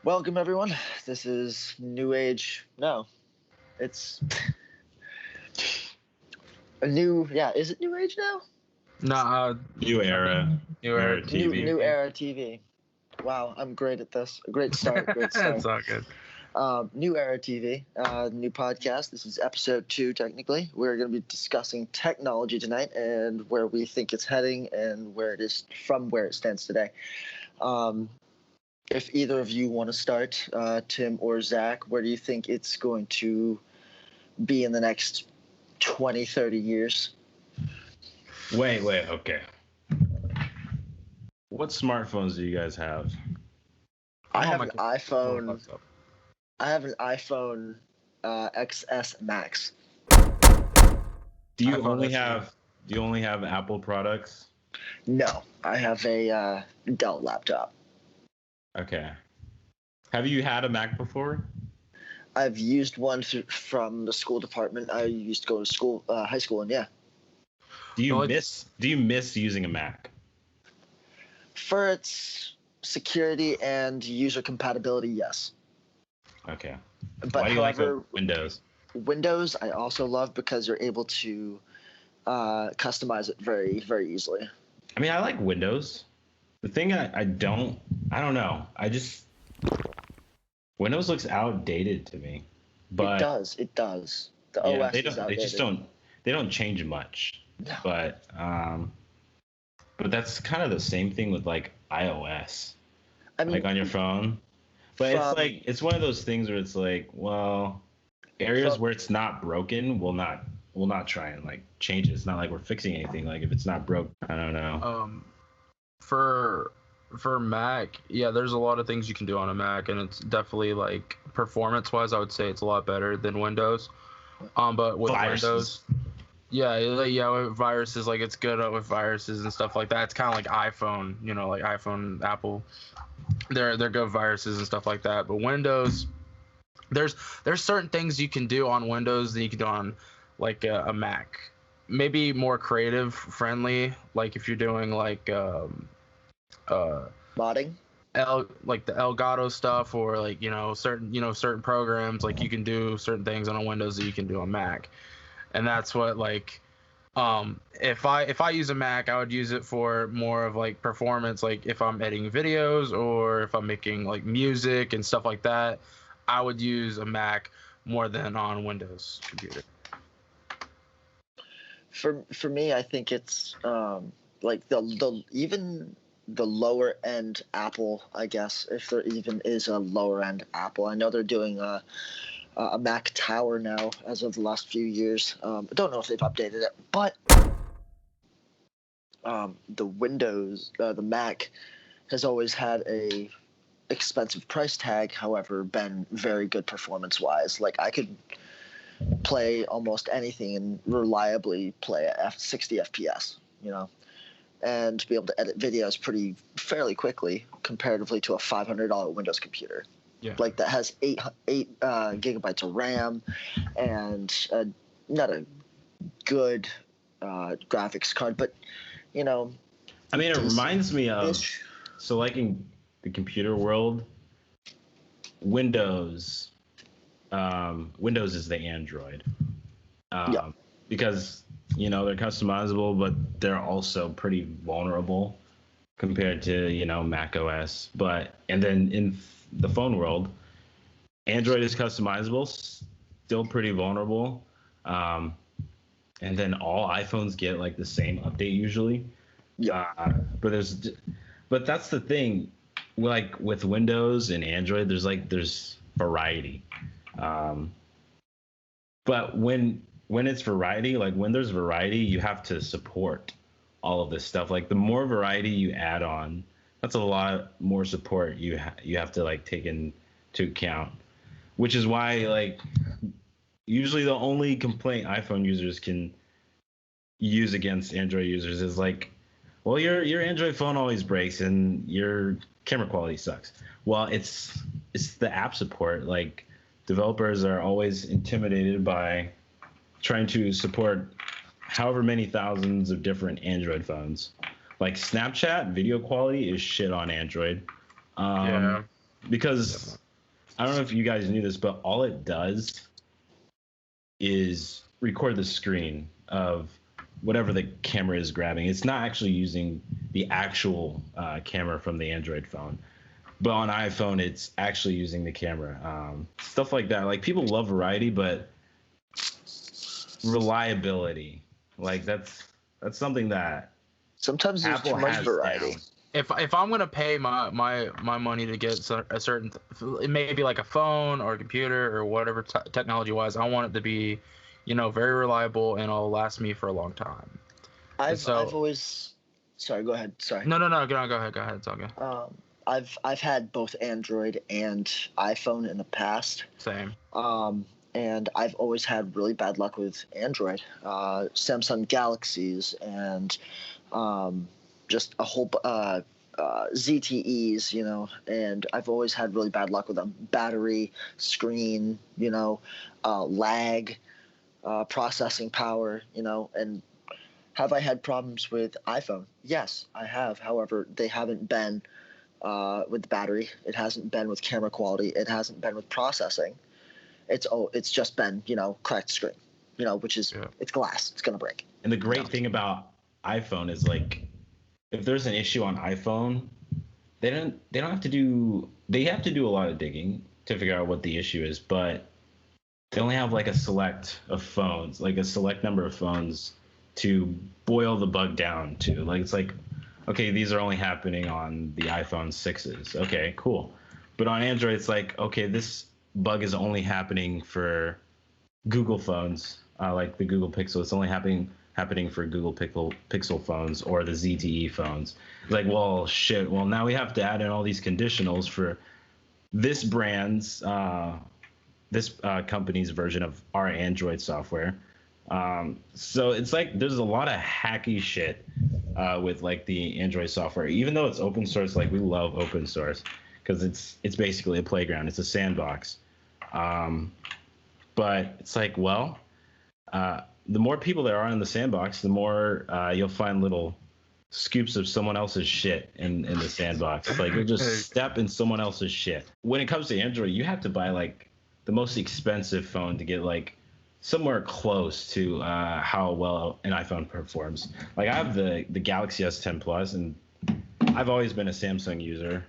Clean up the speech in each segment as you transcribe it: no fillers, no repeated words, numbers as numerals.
Welcome, everyone. This is New Age. No, it's a new. Yeah, is it New Age now? Nah, New era. New Era TV. New Era TV. Wow, I'm great at this. A great start. Great start. It's all good. New Era TV, new podcast. This is episode 2, technically. We're going to be discussing technology tonight and where we think it's heading and where it is from where it stands today. If either of you want to start, Tim or Zach, where do you think it's going to be in the next 20, 30 years? Wait, okay. What smartphones do you guys have? I have an iPhone. I have an iPhone XS Max. Do you only have Apple products? No, I have a Dell laptop. Okay. Have you had a Mac before? I've used one from the school department. I used to go to school, high school, and yeah. Do you miss using a Mac? For its security and user compatibility, yes. Okay. But Why do you however, like Windows? Windows I also love because you're able to customize it very, very easily. I mean, I like Windows. The thing I don't know. Windows looks outdated to me. But It does. The yeah, OS is outdated. They don't change much. No. But that's kind of the same thing with like iOS. I mean, like on your phone. But it's one of those things where it's like, well, areas where it's not broken, we'll not try and like change it. It's not like we're fixing anything. Like if it's not broke, I don't know. For Mac, yeah, there's a lot of things you can do on a Mac, and it's definitely like performance-wise, I would say it's a lot better than Windows. But with Viruses. Windows, yeah, with viruses, like it's good with viruses and stuff like that. It's kind of like iPhone, like iPhone, Apple. They're good viruses and stuff like that. But Windows, there's certain things you can do on Windows that you can do on like a Mac. Maybe more creative friendly, like if you're doing like modding, like the Elgato stuff, or like certain programs, like you can do certain things on a Windows that you can do on Mac. And that's what like if I use a Mac, I would use it for more of like performance, like if I'm editing videos or if I'm making like music and stuff like that, I would use a Mac more than on Windows computer. For me, I think it's like the even the lower end Apple, I guess, if there even is a lower end Apple. I know they're doing a Mac Tower now as of the last few years. I don't know if they've updated it, but the Windows, the Mac has always had a expensive price tag, however, been very good performance-wise. Like I could play almost anything and reliably play at 60 FPS, and be able to edit videos fairly quickly comparatively to a $500 Windows computer. Yeah. Like that has 8 gigabytes of RAM and not a good graphics card, but I mean, it reminds me of so like in the computer world, Windows is the Android. Because they're customizable, but they're also pretty vulnerable compared to Mac OS. And then in the phone world, Android is customizable, still pretty vulnerable. And then all iPhones get like the same update usually. Yeah. But that's the thing, like with Windows and Android, there's variety. But when it's variety, like when there's variety, you have to support all of this stuff. Like the more variety you add on, that's a lot more support you have to like take into account. Which is why like usually the only complaint iPhone users can use against Android users is like, well, your Android phone always breaks and your camera quality sucks. Well, it's the app support. Like developers are always intimidated by trying to support however many thousands of different Android phones. Like Snapchat video quality is shit on Android. Yeah. because I don't know if you guys knew this, but all it does is record the screen of whatever the camera is grabbing. It's not actually using the actual camera from the Android phone. But on iPhone, it's actually using the camera. Stuff like that. Like, people love variety, but reliability, like that's something that sometimes there's Apple too much has variety. down. If I'm gonna pay my money to get a certain, it may be like a phone or a computer or whatever technology wise, I want it to be, very reliable and it'll last me for a long time. I've always, sorry, go ahead. Sorry. No, go ahead. It's all good. I've had both Android and iPhone in the past. Same. And I've always had really bad luck with Android, Samsung Galaxies, and just a whole ZTEs, and I've always had really bad luck with them. Battery, screen, lag, processing power, and have I had problems with iPhone? Yes, I have. However, they haven't been with the battery. It hasn't been with camera quality. It hasn't been with processing. It's just been, cracked screen, which is, It's glass. It's going to break. And the great thing about iPhone is, like, if there's an issue on iPhone, they have to do a lot of digging to figure out what the issue is, but they only have like a select number of phones to boil the bug down to. Like, it's like, okay, these are only happening on the iPhone 6s. Okay, cool. But on Android, it's like, okay, this bug is only happening for Google phones, like the Google Pixel. It's only happening for Google Pixel phones or the ZTE phones. It's like, well, shit. Well, now we have to add in all these conditionals for this brand's, this company's version of our Android software. So it's like there's a lot of hacky shit with like the Android software. Even though it's open source, like, we love open source because it's basically a playground. It's a sandbox. But it's like, well, the more people there are in the sandbox, the more you'll find little scoops of someone else's shit in the sandbox. It's like you'll just step in someone else's shit. When it comes to Android, you have to buy like the most expensive phone to get like somewhere close to how well an iPhone performs. Like, I have the Galaxy S10 Plus, and I've always been a Samsung user.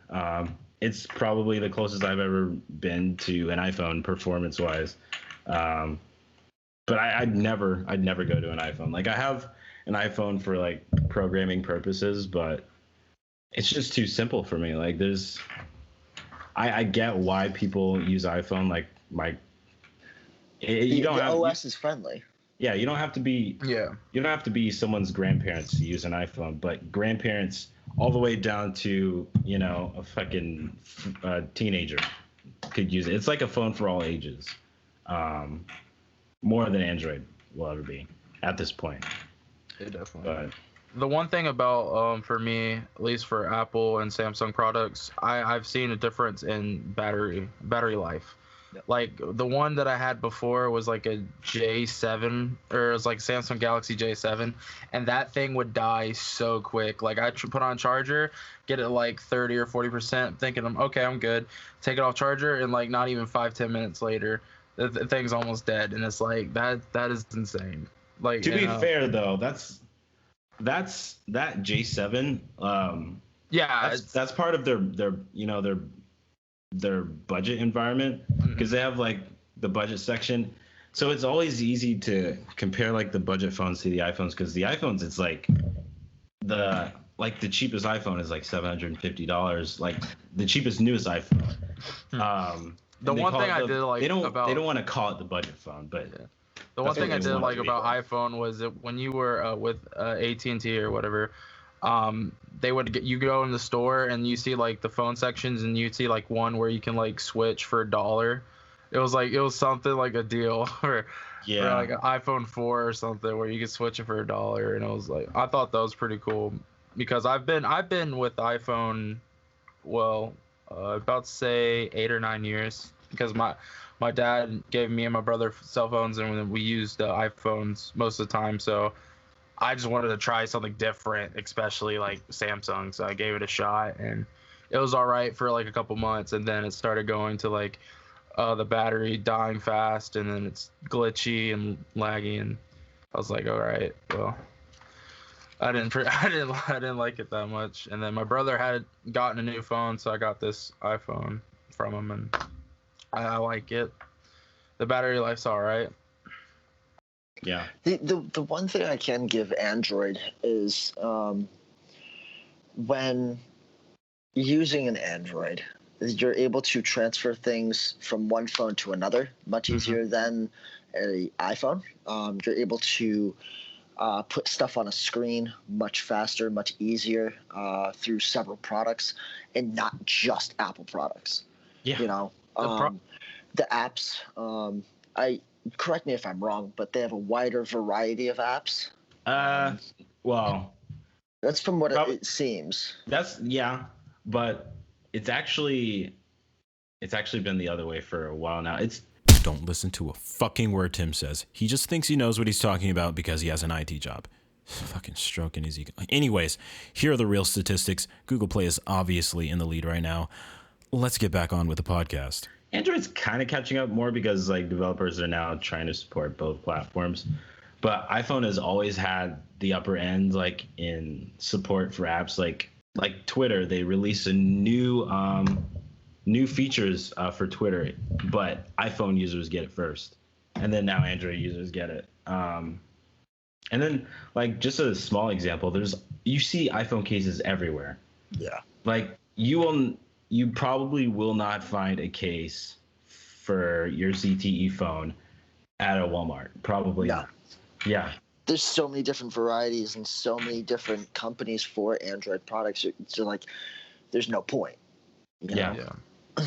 It's probably the closest I've ever been to an iPhone performance-wise. But I'd never go to an iPhone. Like, I have an iPhone for like programming purposes, but it's just too simple for me. Like, I get why people use iPhone. Like, the OS is friendly. Yeah, you don't have to be. Yeah. You don't have to be someone's grandparents to use an iPhone, but grandparents all the way down to a fucking teenager could use it. It's like a phone for all ages, more than Android will ever be at this point. It definitely. But the one thing about for me, at least for Apple and Samsung products, I've seen a difference in battery life. Yep. Like, the one that I had before was like a J7, or it was like Samsung Galaxy J7, and that thing would die so quick. Like, I put on charger, get it like 30 or 40%, thinking I'm good. Take it off charger, and like not even 5-10 minutes later, the thing's almost dead, and it's like that is insane. Like, to be fair though, that's that J7. Yeah, that's part of their budget environment, because they have like the budget section, so it's always easy to compare like the budget phones to the iPhones, because the iPhones, it's like the cheapest iPhone is like $750, like the cheapest newest iPhone. The one thing I did like they don't want to call it the budget phone, but the one thing I did like about iPhone was that when you were with AT&T or whatever, you go in the store and you see like the phone sections, and you see like one where you can like switch for $1. It was something like a deal, or like an iPhone 4 or something where you could switch it for $1, and it was like, I thought that was pretty cool, because I've been with iPhone, about to say 8 or 9 years, because my dad gave me and my brother cell phones, and we used iPhones most of the time, so I just wanted to try something different, especially like Samsung. So I gave it a shot, and it was all right for like a couple months, and then it started going to like the battery dying fast, and then it's glitchy and laggy, and I was like, all right, well, I didn't like it that much. And then my brother had gotten a new phone, so I got this iPhone from him, and I like it. The battery life's all right. Yeah. The one thing I can give Android is when using an Android, you're able to transfer things from one phone to another much easier than an iPhone. You're able to put stuff on a screen much faster, much easier through several products, and not just Apple products. Yeah. You know, the apps. Correct me if I'm wrong, but they have a wider variety of apps. Well, that's from what it seems. But it's actually been the other way for a while now. Don't listen to a fucking word Tim says. He just thinks he knows what he's talking about because he has an IT job. Fucking stroking his ego. Anyways, here are the real statistics. Google Play is obviously in the lead right now. Let's get back on with the podcast. Android's kind of catching up more because like developers are now trying to support both platforms. But iPhone has always had the upper end, like in support for apps like Twitter. They release a new features for Twitter, but iPhone users get it first, and then now Android users get it. And then like just a small example, you see iPhone cases everywhere. Yeah. Like you probably will not find a case for your ZTE phone at a Walmart. Probably not. Yeah. There's so many different varieties and so many different companies for Android products. So like, there's no point. You know? Yeah.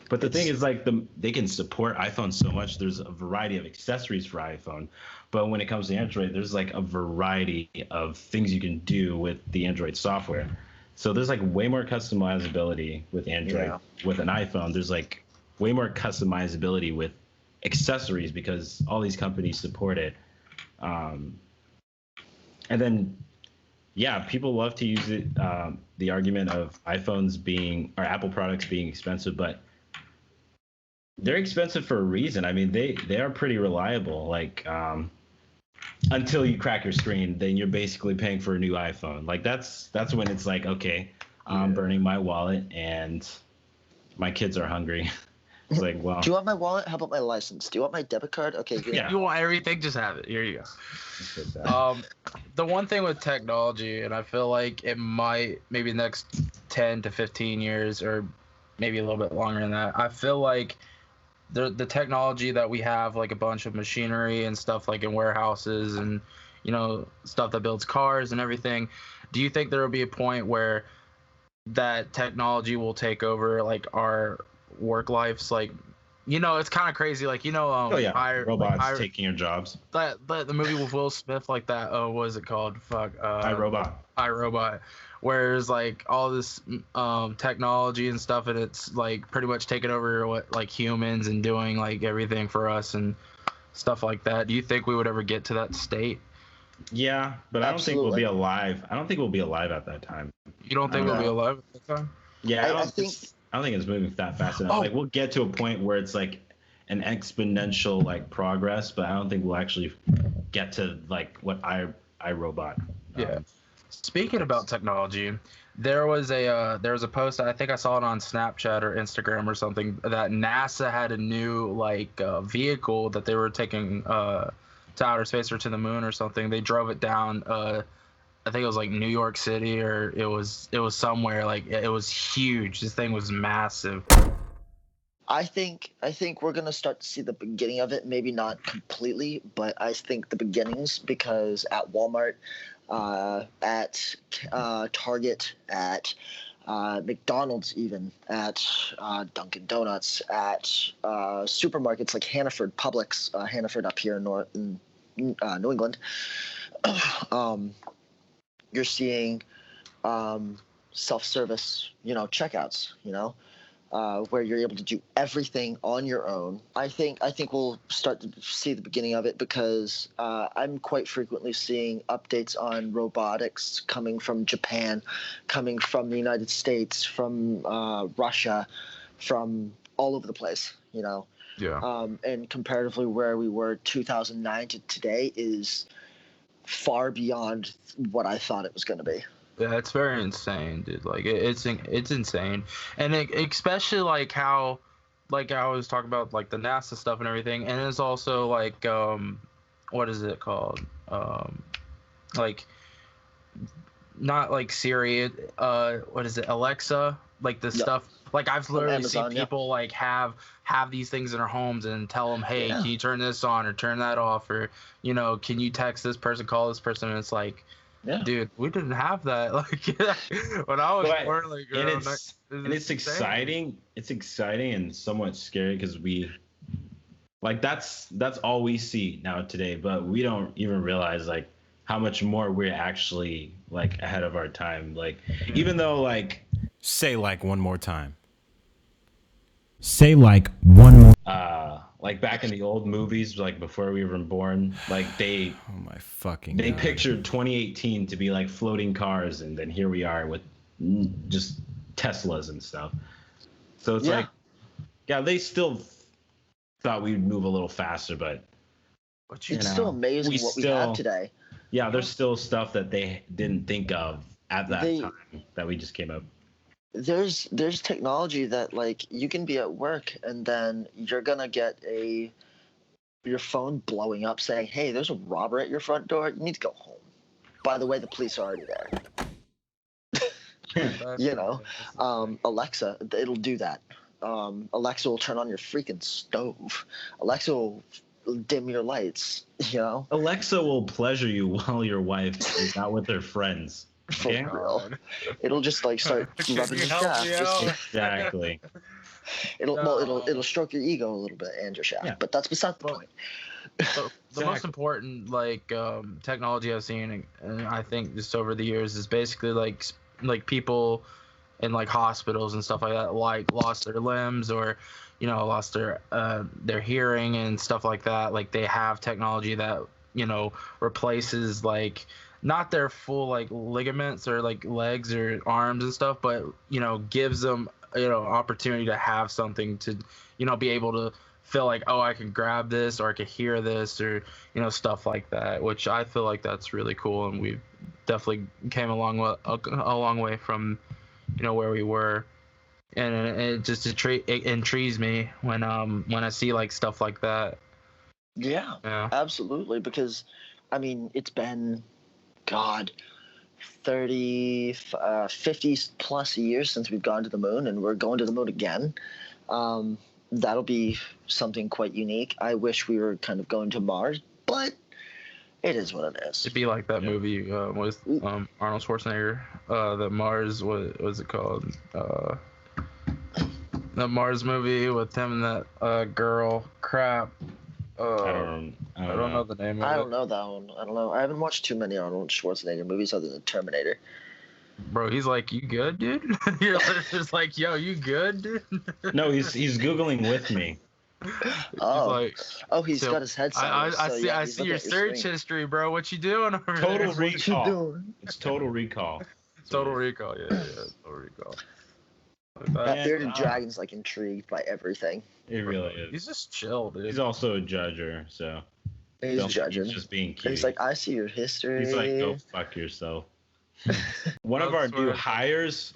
But the thing is, like, they can support iPhone so much. There's a variety of accessories for iPhone, but when it comes to Android, there's like a variety of things you can do with the Android software. So there's like way more customizability with Android. Yeah. With an iPhone, there's like way more customizability with accessories because all these companies support it. And then, yeah, people love to use it. The argument of Apple products being expensive, but they're expensive for a reason. I mean, they are pretty reliable. Like, until you crack your screen, then you're basically paying for a new iPhone. Like that's when it's like, okay, I'm burning my wallet and my kids are hungry. It's like, well, do you want my wallet? How about my license? Do you want my debit card? Okay, good. Yeah. You want everything? Just have it. Here you go. The one thing with technology, and I feel like it might maybe the next 10 to 15 years, or maybe a little bit longer than that. I feel like the technology that we have, like a bunch of machinery and stuff like in warehouses and, you know, stuff that builds cars and everything. Do you think there will be a point where that technology will take over like our work lives? Like, you know, it's kind of crazy. Like, you know, robots taking your jobs. But the movie with Will Smith, like that. Oh, what is it called? iRobot. Whereas like all this technology and stuff, and it's like pretty much taking over what like humans and doing like everything for us and stuff like that. Do you think we would ever get to that state? Yeah, but I don't think we'll be alive. I don't think we'll be alive at that time. You don't think we'll be alive at that time? Yeah, I don't think it's moving that fast enough. Like we'll get to a point where it's like an exponential like progress, but I don't think we'll actually get to like what iRobot. Yeah. Speaking about technology, there was a post, I think I saw it on Snapchat or Instagram or something, that NASA had a new like vehicle that they were taking to outer space or to the moon or something. They drove it down. I think it was like New York City, or it was somewhere, like it was huge. This thing was massive. I think we're gonna start to see the beginning of it. Maybe not completely, but I think the beginnings, because at Walmart, at Target, at McDonald's, even at Dunkin' Donuts, at supermarkets like Hannaford, Publix, Hannaford up here in New England, you're seeing self-service, checkouts, where you're able to do everything on your own. I think we'll start to see the beginning of it because I'm quite frequently seeing updates on robotics coming from Japan, coming from the United States, from Russia, from all over the place. Yeah. And comparatively where we were 2009 to today is far beyond what I thought it was going to be. Yeah, it's very insane, dude. Like it's insane, and especially like how, like I was talking about like the NASA stuff and everything, and it's also like what is it called? Like not like Siri, what is it? Alexa, like the stuff. Like I've literally seen people like have these things in their homes and tell them, hey, can you turn this on or turn that off, or can you text this person, call this person, and it's like. Yeah. Dude, we didn't have that. Like when I was born, like and it's exciting. It's exciting and somewhat scary because we, like, that's all we see now today. But we don't even realize like how much more we're actually like ahead of our time. Like even though like say like one more time. Say like one more. Like back in the old movies, like before we were born, like they they pictured 2018 to be like floating cars, and then here we are with just Teslas and stuff. So it's like, yeah, they still thought we'd move a little faster, but it's still amazing what we have today. Yeah, there's still stuff that they didn't think of at that time that we just came up. There's technology that like you can be at work and then you're gonna get your phone blowing up saying, hey, there's a robber at your front door, you need to go home. By the way, the police are already there. Alexa, it'll do that. Alexa will turn on your freaking stove. Alexa will dim your lights. Alexa will pleasure you while your wife is out with her friends. For real. It'll just like start rubbing your shaft. Exactly. It'll stroke your ego a little bit and your shaft, but that's beside the point. The most important like technology I've seen, and I think just over the years, is basically like people in like hospitals and stuff like that, like lost their limbs or lost their hearing and stuff like that. Like they have technology that replaces like not their full like ligaments or like legs or arms and stuff, but gives them opportunity to have something to be able to feel like, oh, I can grab this or I can hear this or stuff like that, which I feel like that's really cool, and we've definitely came a long way from where we were, and it just intrigues me when I see like stuff like that. Yeah, absolutely, because I mean it's been 30, 50 plus years since we've gone to the moon, and we're going to the moon again. That'll be something quite unique. I wish we were kind of going to Mars, but it is what it is. It'd be like that movie with Arnold Schwarzenegger, the Mars, what was it called? The Mars movie with him and that girl. Crap. I don't know the name of it. I don't know that one. I don't know. I haven't watched too many Arnold Schwarzenegger movies other than Terminator. Bro, he's like, you good, dude? You're just like, yo, you good, dude? No, he's Googling with me. He's got his headset. I see your search history, bro. What you doing over there? Total Recall. It's Total Recall. Total Recall, yeah, Total Recall. That bearded dragon's like intrigued by everything. It really is. He's just chill, dude. He's also a judger, so. He's judging. He's just being cute. He's like, I see your history. He's like, go fuck yourself. One of our new hires,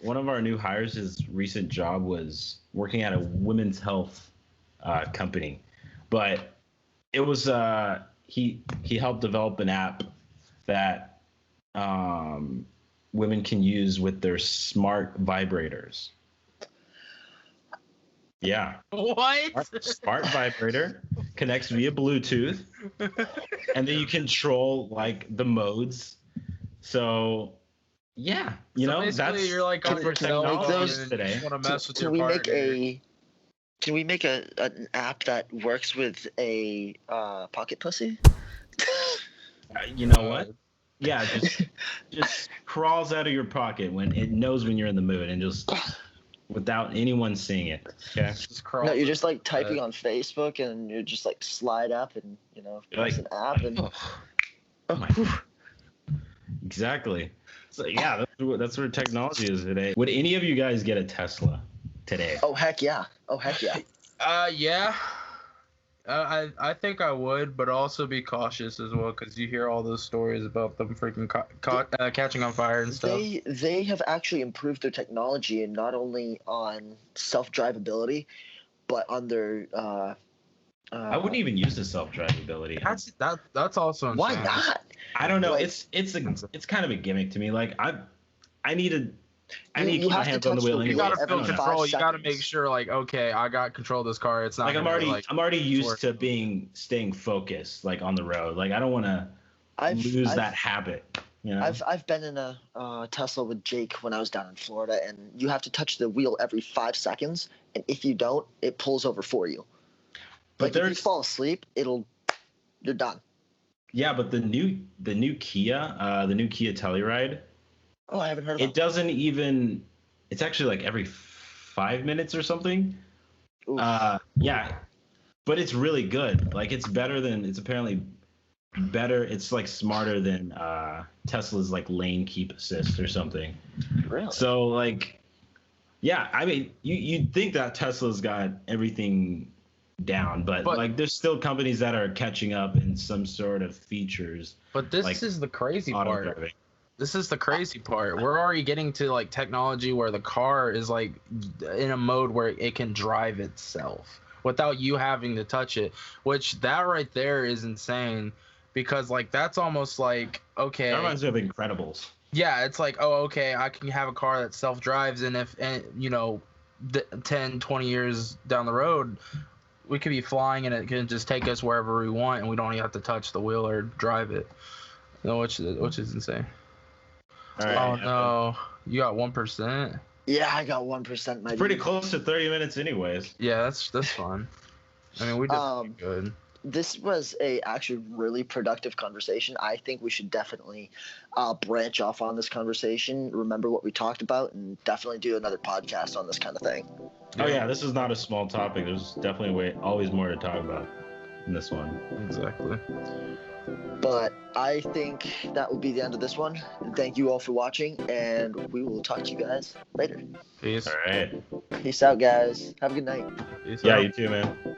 his recent job was working at a women's health company, but it was he helped develop an app that women can use with their smart vibrators. Yeah. What? Smart vibrator connects via Bluetooth, and then you control like the modes. So yeah, that's you're like on technology today. Can we make an app that works with a pocket pussy? You know what? Yeah, just crawls out of your pocket when it knows when you're in the mood and just without anyone seeing it. Okay. Just cross No, you're it. just like typing on Facebook, and you're just like slide up, and press an app, and Oh my. Exactly. So yeah, that's where technology is today. Would any of you guys get a Tesla today? oh heck yeah, Yeah. I think I would, but also be cautious as well, because you hear all those stories about them freaking catching on fire and stuff. They have actually improved their technology, and not only on self-drivability, but on their I wouldn't even use the self-drivability. That's also insane. why not? I don't know. Like, It's kind of a gimmick to me. Like I need to You keep my have to hands on the touch wheel. the You Anyway. wheel gotta feel every 5 control. You gotta seconds. make sure, like, okay, I got control of this car. It's not Like gonna, I'm already used work. to staying focused, like on the road. Like I don't want to lose I've- that habit. You know. I've been in a Tesla with Jake when I was down in Florida, and you have to touch the wheel every 5 seconds, and if you don't, it pulls over for you. But Like if you there's fall asleep, you're done. yeah, but the new Kia, the new Kia Telluride, Oh, I haven't heard of it doesn't even. It's actually like every 5 minutes or something. Oof. Yeah, but it's really good. Like it's apparently better. It's like smarter than Tesla's like lane keep assist or something. Really? So like, yeah, I mean, you'd think that Tesla's got everything down, but like there's still companies that are catching up in some sort of features. But this like is the crazy part. Auto-driving. This is the crazy part. We're already getting to like technology where the car is like in a mode where it can drive itself without you having to touch it, which that right there is insane, because like that's almost like, okay, That reminds me of Incredibles. yeah, it's like, oh, okay, I can have a car that self-drives, and if 10, 20 years down the road, we could be flying and it can just take us wherever we want, and we don't even have to touch the wheel or drive it, which is insane. All right. Oh no, you got 1%. Yeah, I got 1%. My It's pretty dude. close to 30 minutes, anyways. Yeah, that's fun. I mean, we did pretty good. This was a actually really productive conversation. I think we should definitely branch off on this conversation, remember what we talked about, and definitely do another podcast on this kind of thing. Oh yeah, this is not a small topic. There's definitely always more to talk about in this one. Exactly. But I think that will be the end of this one. Thank you all for watching, and we will talk to you guys later. Peace. All right. Peace out, guys. Have a good night. Peace Yeah, out. you too, man.